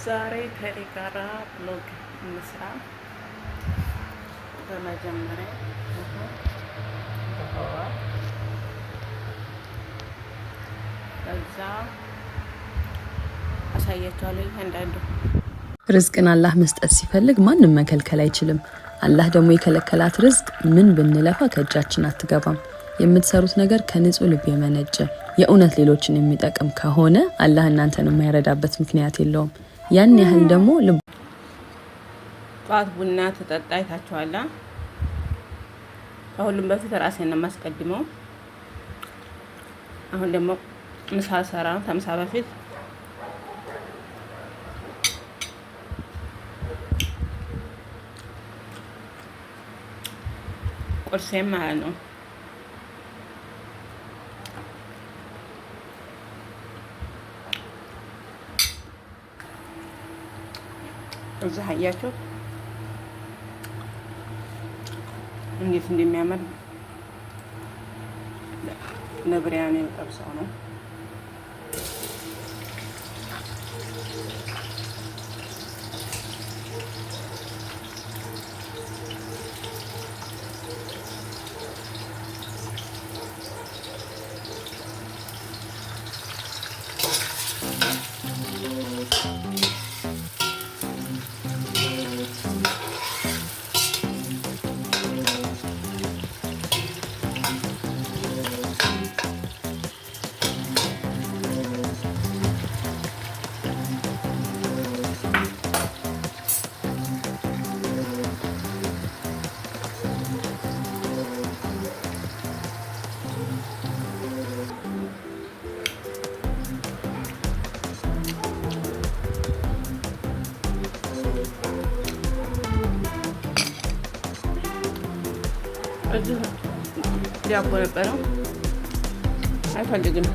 ዛሬ ከኔ ጋራ ብሎግ እንስራ። በመጀመሪያ ከዛ አሳያችኋለሁ እያንዳንዱ። ርዝቅን አላህ መስጠት ሲፈልግ ማንም መከልከል አይችልም። አላህ ደግሞ የከለከላት ርዝቅ ምን ብንለፋ ከእጃችን አትገባም። የምትሰሩት ነገር ከንጹህ ልብ የመነጨ የእውነት ሌሎችን የሚጠቅም ከሆነ አላህ እናንተን የማይረዳበት ምክንያት የለውም። ያን ያህል ደግሞ ጠዋት ቡና ተጠጣ አይታችኋላ። ከሁሉም በፊት ራሴን ነው የማስቀድመው። አሁን ደግሞ ምሳ ሰራ ነው። ከምሳ በፊት ቁርሴም ማለት ነው። እዛ አያችሁ እንዴት እንደሚያምር ለብሪያኔ ጠብሰው ነው። እዚህ ዳቦ ነበረው አይፈልግም።